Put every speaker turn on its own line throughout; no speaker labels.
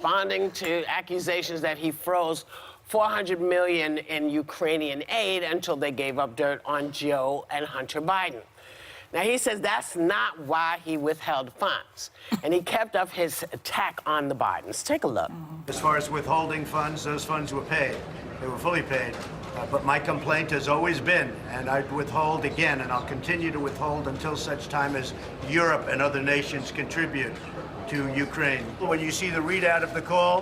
responding to accusations that he froze $400 million in Ukrainian aid until they gave up dirt on Joe and Hunter Biden. Now, he says that's not why he withheld funds, and he kept up his attack on the Bidens. Take a look.
As far as withholding funds, those funds were paid. They were fully paid. But my complaint has always been, and I'd withhold again, and I'll continue to withhold until such time as Europe and other nations contribute to Ukraine. When you see the readout of the call,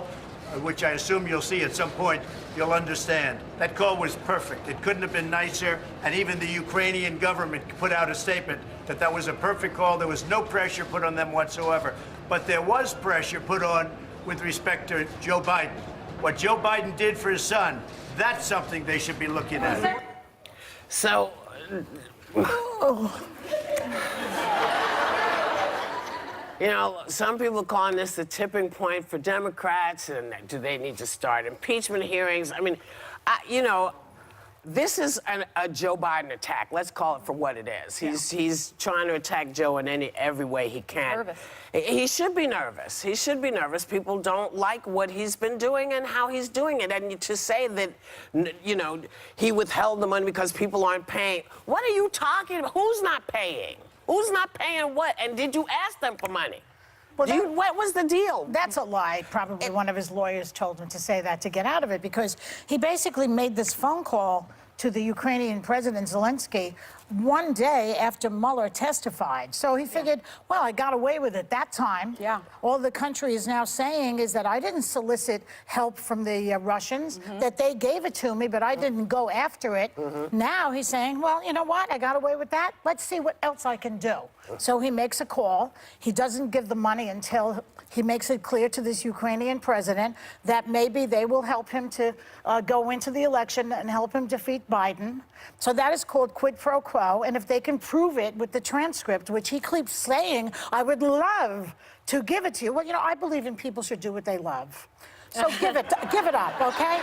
which I assume you'll see at some point, you'll understand. That call was perfect. It couldn't have been nicer, and even the Ukrainian government put out a statement that that was a perfect call. There was no pressure put on them whatsoever. But there was pressure put on with respect to Joe Biden. What Joe Biden did for his son, that's something they should be looking at.
So, you know, some people are calling this the tipping point for Democrats, and do they need to start impeachment hearings? I mean, you know, this is a Joe Biden attack. Let's call it for what it is. He's trying to attack Joe in every way he can.
Nervous.
He should be nervous. He should be nervous. People don't like what he's been doing and how he's doing it. And to say that, you know, he withheld the money because people aren't paying. What are you talking about? Who's not paying? Who's not paying what? And did you ask them for money?
Well,
what was the deal?
That's a lie. Probably one of his lawyers told him to say that to get out of it, because he basically made this phone call to the Ukrainian President Zelensky one day after Mueller testified. So he figured, well, I got away with it that time.
Yeah.
All the country is now saying is that I didn't solicit help from the Russians, that they gave it to me, but I didn't go after it. Now he's saying, well, you know what? I got away with that. Let's see what else I can do. So he makes a call. He doesn't give the money until he makes it clear to this Ukrainian president that maybe they will help him to go into the election and help him defeat Biden. So that is called quid pro quo. And if they can prove it with the transcript, which he keeps saying, I would love to give it to you. Well, you know, I believe in people should do what they love. So give it up, okay?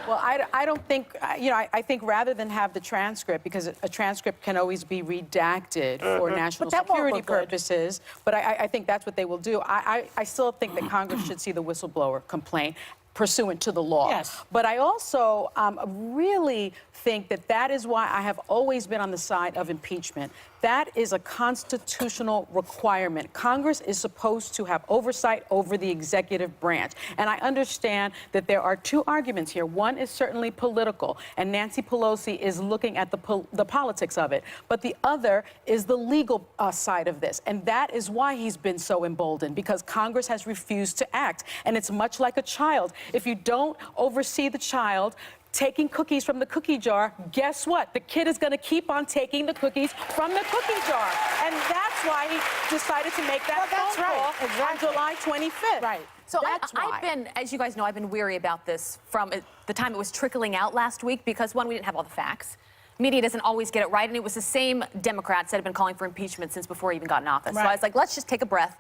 Well, I don't think, you know, I think rather than have the transcript, because a transcript can always be redacted for national security purposes, but I think that's what they will do. I still think that Congress should see the whistleblower complaint pursuant to the law.
Yes.
But I also really think that that is why I have always been on the side of impeachment. That is a constitutional requirement. Congress is supposed to have oversight over the executive branch. And I understand that there are two arguments here. One is certainly political, and Nancy Pelosi is looking at the politics of it. But the other is the legal side of this. And that is why he's been so emboldened, because Congress has refused to act. And it's much like a child. If you don't oversee the child taking cookies from the cookie jar, guess what? The kid is going to keep on taking the cookies from the cookie jar. And that's why he decided to make that phone call on July 25th.
Right.
So I've been, as you guys know, I've been weary about this from the time it was trickling out last week, because, one, we didn't have all the facts. Media doesn't always get it right, and it was the same Democrats that have been calling for impeachment since before he even got in office.
Right.
So I was like, let's just take a breath.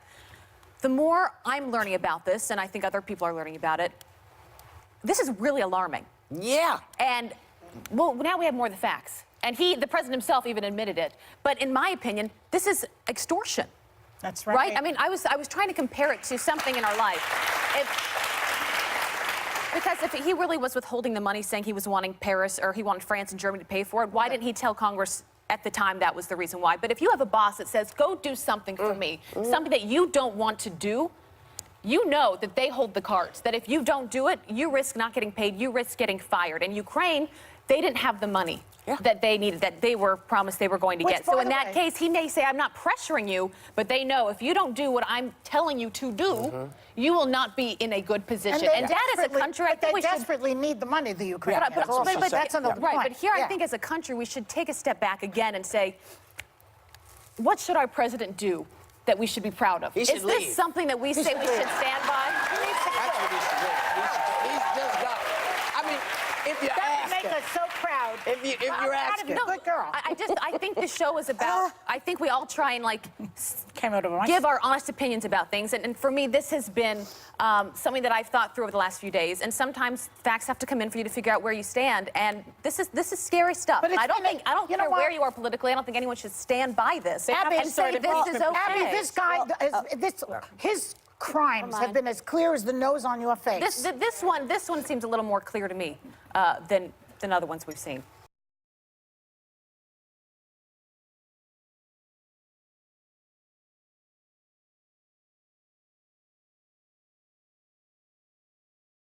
The more I'm learning about this, and I think other people are learning about it, this is really alarming.
Yeah.
And, well, now we have more of the facts. And the president himself even admitted it. But in my opinion, this is extortion.
That's right.
Right? I mean, I was trying to compare it to something in our life. Because if he really was withholding the money, saying he was wanting Paris, or he wanted France and Germany to pay for it, why didn't he tell Congress at the time that was the reason why? But if you have a boss that says, go do something for me, something that you don't want to do, you know that they hold the cards, that if you don't do it, you risk not getting paid, you risk getting fired. And Ukraine, they didn't have the money that they needed, that they were promised they were going to get. So in that case, he may say, I'm not pressuring you, but they know if you don't do what I'm telling you to do, you will not be in a good position. And that is a country, I think we should...
They desperately need the money, the Ukrainians.
But
that's another point.
But here I think as a country, we should take a step back again and say, what should our president do that we should be proud of? Is this something that we say we should stand by?
That's what he should do. He's just got... I mean, if you ask
make us so proud.
If you're asking.
Good girl.
I think the show is about, I think we all try and, like,
give
give our honest opinions about things. And for me, this has been something that I've thought through over the last few days. And sometimes facts have to come in for you to figure out where you stand. And this is scary stuff. But I don't care where you are politically. I don't think anyone should stand by this
Abby,
and say this is okay.
Abby, this guy, his crimes have been as clear as the nose on your face.
This one seems a little more clear to me than other ones we've seen.